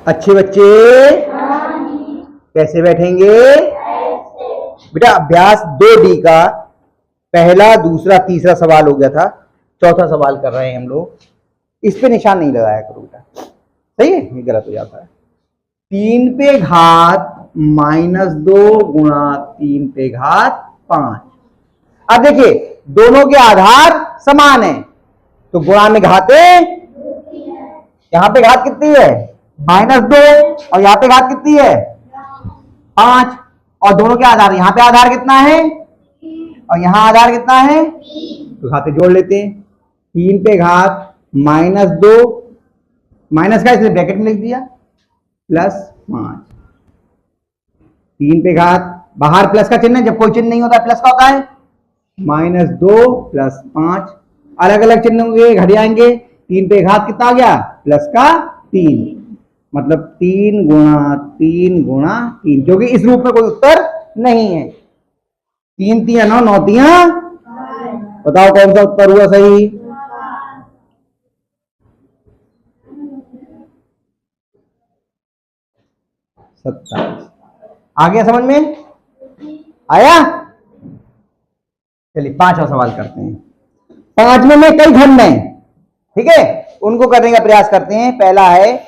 अच्छे बच्चे कैसे बैठेंगे बेटा? अभ्यास 2D का पहला, दूसरा, तीसरा सवाल हो गया था, चौथा सवाल कर रहे हैं हम लोग। इस पे निशान नहीं लगाया करो बेटा, सही है? ये गलत हो जाता है। 3 पे घात -2 गुणा 3 पे घात 5। अब देखिए दोनों के आधार समान है तो गुणा में घातें, यहां पे घात कितनी है? -2 और यहां पे घात कितनी है? 5। और दोनों के आधार, यहां पे आधार कितना है और यहां आधार कितना है? तो घातें जोड़ लेते हैं। 3 पे घात -2, माइनस का इसलिए ब्रैकेट में लिख दिया, +5। 3 पे घात, बाहर प्लस का चिन्ह है, जब कोई चिन्ह नहीं होता प्लस का होता है, -2 + 5। अलग अलग चिन्ह होंगे, घट जाएंगे। 3 पे घात कितना आ गया? +3, मतलब 3 गुणा 3 गुणा 3, क्योंकि इस रूप में कोई उत्तर नहीं है। 3 3 9 9 3, बताओ कौन सा उत्तर हुआ सही? आ गया समझ में? आया? चलिए 5वां सवाल करते हैं। 5वें में कई खंड हैं, ठीक है, उनको करने का प्रयास करते हैं। पहला है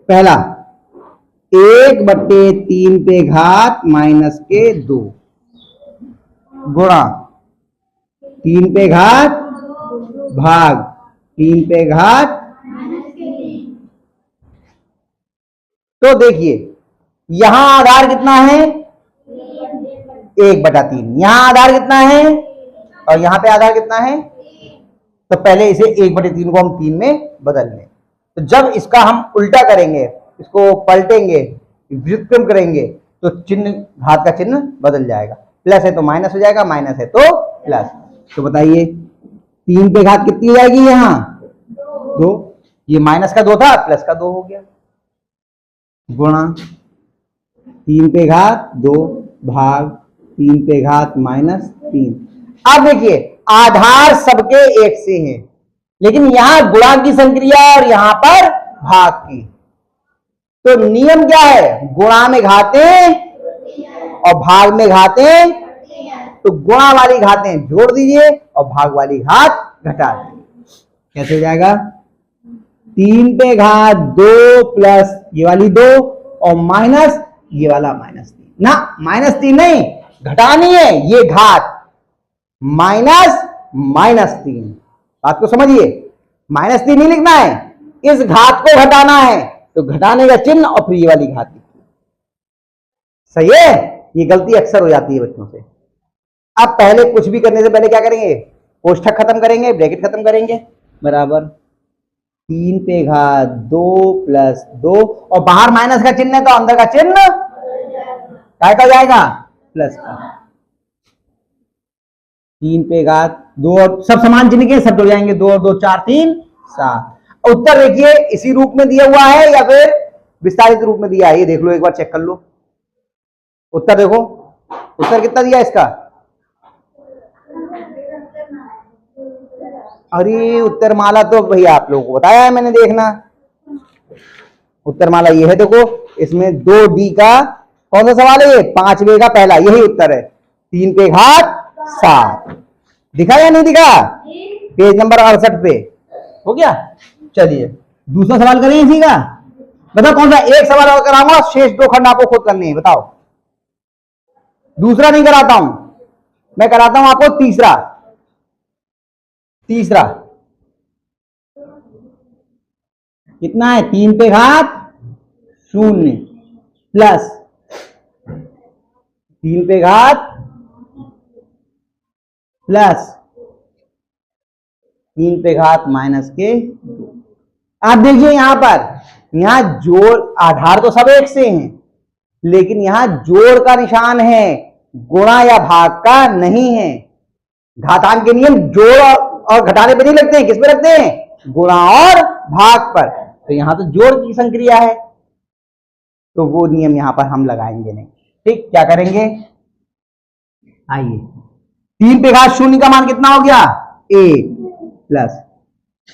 पहला 1/3 पे घात -2 गुणा 3 पे घात भाग 3 पे घात। तो देखिए यहां आधार कितना है? 1/3। यहां आधार कितना है और यहां पे आधार कितना है? तो पहले इसे 1/3 को हम 3 में बदल लें। तो जब इसका हम उल्टा करेंगे, इसको पलटेंगे, व्युत्क्रम करेंगे, तो चिन्ह, घात का चिन्ह बदल जाएगा। प्लस है तो माइनस हो जाएगा, माइनस है तो प्लस। तो बताइए 3 पे घात कितनी हो जाएगी? यहां 2, ये माइनस का 2 था, प्लस का 2 हो गया, गुणा 3 पे घात 2 भाग 3 पे घात -3। अब देखिए आधार सबके एक से हैं, लेकिन यहां गुणा की संक्रिया और यहां पर भाग की। तो नियम क्या है? गुणा में घातें और भाग में घातें। तो गुणा वाली घातें जोड़ दीजिए और भाग वाली घात घटा दीजिए। कैसे हो जाएगा? 3 पे घात 2 प्लस ये वाली 2 और माइनस ये वाला -3 ना, -3 नहीं, घटानी है ये घात, -3। बात को समझिए, -3 नहीं लिखना है, इस घात को घटाना है, तो घटाने का चिन्ह और फिर ये वाली घात। सही है? ये गलती अक्सर हो जाती है बच्चों से। अब पहले कुछ भी करने से पहले क्या करेंगे? कोष्ठक खत्म करेंगे, ब्रैकेट खत्म करेंगे, बराबर 3 पे घात 2 + 2 और बाहर माइनस का चिन्ह है तो अंदर का चिन्ह क्या का जाएगा? प्लस का। 3 पे घात 2 और सब समान चिन्ह के, सब जुड़ जाएंगे, 2 और 2 4 3 7। उत्तर देखिए इसी रूप में दिया हुआ है या फिर विस्तारित रूप में दिया है, ये देख लो, एक बार चेक कर लो। उत्तर देखो, उत्तर कितना दिया इसका? अरे उत्तरमाला तो भैया आप लोगों को बताया है मैंने, देखना उत्तरमाला ये है, देखो इसमें 2D का कौन सा सवाल है? ये 5वें का पहला, यही उत्तर है। 3 पे घात 7 दिखा या नहीं दिखा? पेज नंबर 68 पे हो गया। चलिए दूसरा सवाल करें इसी का। बताओ कौन सा? एक सवाल और कराऊंगा, शेष 2 खंड आपको खुद करने हैं। बताओ, दूसरा नहीं कराता हूं मैं, कराता हूं आपको तीसरा। कितना है? 3 पे घात 0 प्लस 3 पे घात प्लस 3 पे घात -2। आप देखिए यहां पर, यहां जोड़, आधार तो सब एक से हैं, लेकिन यहां जोड़ का निशान है, गुणा या भाग का नहीं है। घातांक के नियम जोड़ और घटाने पे नहीं लगते हैं, किस पे लगते हैं? गुणा और भाग पर। तो यहां तो जोड़ की संक्रिया है, तो वो नियम यहां पर हम लगाएंगे नहीं। ठीक, क्या करेंगे? आइए, 3 पे घात 0 का मान कितना हो गया? 1 प्लस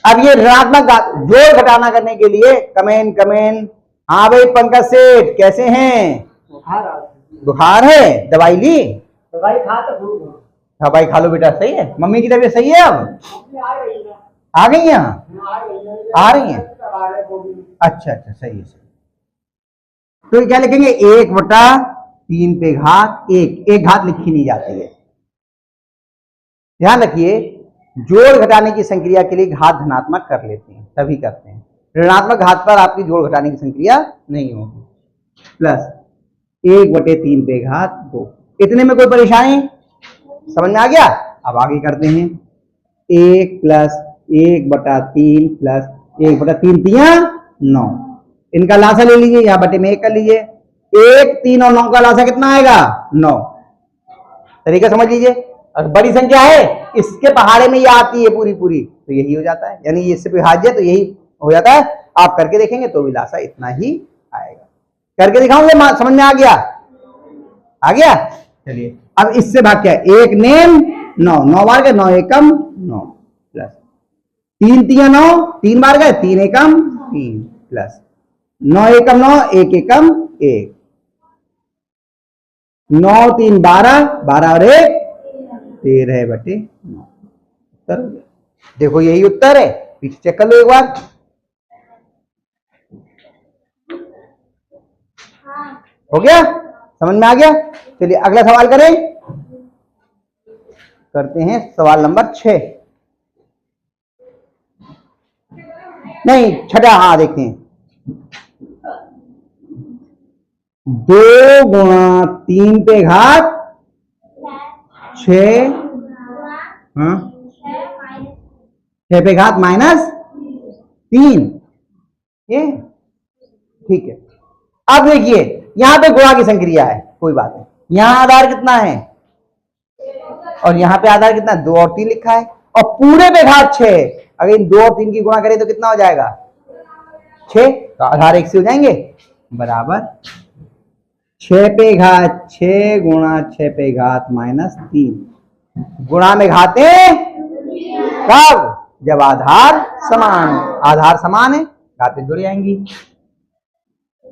अब ये ऋणात्मक जोड़ घटाना करने के लिए कमेंट। हाँ भाई पंकज सेठ कैसे हैं? बुखार है, दवाई ली? दवाई खा तो दवाई खा लो बेटा, सही है। मम्मी की तबीयत सही है अब? आ गई यहाँ आ रही हैं? अच्छा सही है। तो क्या लिखेंगे? 1/3 पे घात एक घात लिखी नहीं जाती है। ध्यान रखिए, जोड़ घटाने की संक्रिया के लिए घात धनात्मक कर लेते हैं, तभी करते हैं। ऋणात्मक घात पर आपकी जोड़ घटाने की संक्रिया नहीं होगी। प्लस 1/3 पे घात 2। इतने में कोई परेशानी? समझ में आ गया? अब आगे करते हैं। 1 + 1/3 प्लस 1/3 × 9। इनका लासा ले लीजिए, यहां बटे में 1 कर लीजिए। 1, 3 और 9 का लासा कितना आएगा? 9। तरीका समझ लीजिए। और बड़ी संख्या है, इसके पहाड़े में ये आती है पूरी तो यही हो जाता है, यानी इससे विभाज्य तो यही हो जाता है। आप करके देखेंगे तो भी लासा इतना ही आएगा। करके दिखाऊंगे, समझ में आ गया? आ गया? चलिए अब इससे भाग क्या है? 1 नेम 9 बार गए, 9 एकम 9 प्लस 3 3 9, 3 बार गए, 3 एकम 3 प्लस 9 एकम 9, 1 एकम 1, 9 3 12, 12 और 1 13/9। उत्तर हो गया। देखो यही उत्तर है, पीछे चेक कर लो एक बार। हो गया? समझ में आ गया? चलिए अगला सवाल करें। करते हैं सवाल नंबर 6, नहीं 6, हाँ देखते हैं। 2 × 3 पे घात 6, हाँ 6 पे घात -3, ये ठीक है। अब देखिए यहां पे गुणा की संक्रिया है, कोई बात नहीं। यहां आधार कितना है और यहां पे आधार कितना? 2 और 3 लिखा है, और पूरे पे घात 6। अगर इन 2 और 3 की गुणा करें तो कितना हो जाएगा? 6। तो आधार 1 से हो जाएंगे, बराबर 6 पे घात 6 गुणा 6 पे घात -3। गुणा में घाते कब? जब आधार समान है, घातें जुड़ जाएंगी।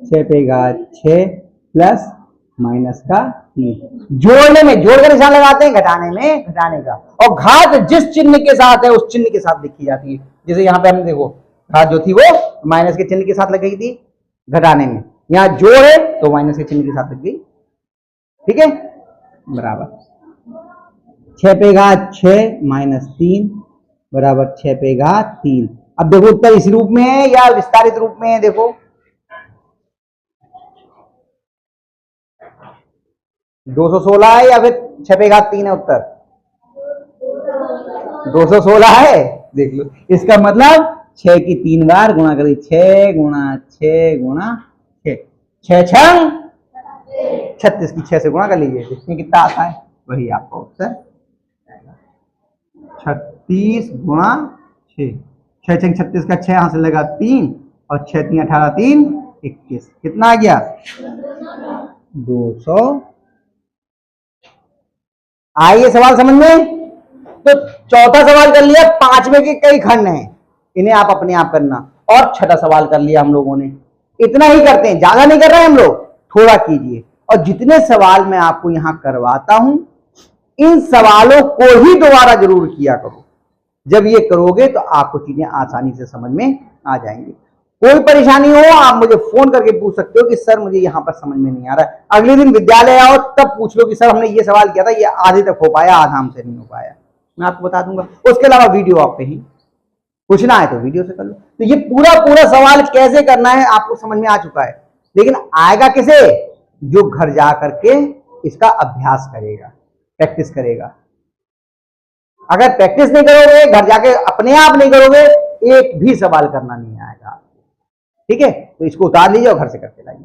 6 पे घात 6 प्लस -3। जोड़ने में जोड़ का निशान लगाते हैं, घटाने में घटाने का। और घात जिस चिन्ह के साथ है उस चिन्ह के साथ लिखी जाती है। जैसे यहाँ पे हमने देखो घात जो थी वो माइनस के चिन्ह के साथ लग गई थी घटाने में, यहाँ जोड़ है तो माइनस के चिन्ह के साथ लग गई। ठीक है, बराबर 6 पे घात 6 -3 बराबर 6 पे घात 3। अब देखो उत्तर इस रूप में है या विस्तारित रूप में है? देखो 216 है या फिर 6 पे घात 3 है? उत्तर 216 है। देख लो, इसका मतलब 6 की 3 बार गुणा कर दी। 6 गुणा 6 गुणा 6, 6 6 36 की 6 से गुणा कर लीजिए, इसमें कितना आता है? वही आपका उत्तर 36 गुणा 6। 6 6 36 का 6 यहां से लगा 3 और 6 3 18 3 21। कितना आ गया? 200। आइए सवाल समझ में। तो चौथा सवाल कर लिया, 5वें के कई खंड हैं, इन्हें आप अपने आप करना। और छठा सवाल कर लिया हम लोगों ने। इतना ही करते हैं, ज्यादा नहीं कर रहे हैं हम लोग, थोड़ा कीजिए। और जितने सवाल मैं आपको यहां करवाता हूं, इन सवालों को ही दोबारा जरूर किया करो। जब ये करोगे तो आपको चीजें आसानी से समझ में आ जाएंगी। कोई परेशानी हो आप मुझे फोन करके पूछ सकते हो कि सर मुझे यहां पर समझ में नहीं आ रहा है। अगले दिन विद्यालय आओ तब पूछ लो कि सर हमने ये सवाल किया था, ये आधे तक हो पाया, आधा हमसे नहीं हो पाया। मैं आपको बता दूंगा। उसके अलावा वीडियो आप पे ही पूछना है तो वीडियो से कर लो। तो ये पूरा सवाल कैसे करना है आपको समझ में आ चुका है। लेकिन आएगा किसे? जो घर जा करके इसका अभ्यास करेगा, प्रैक्टिस करेगा। अगर प्रैक्टिस नहीं करोगे, घर जाके अपने आप नहीं करोगे, एक भी सवाल करना नहीं आएगा। ठीक है, तो इसको उतार लीजिए और घर से करके लाइए।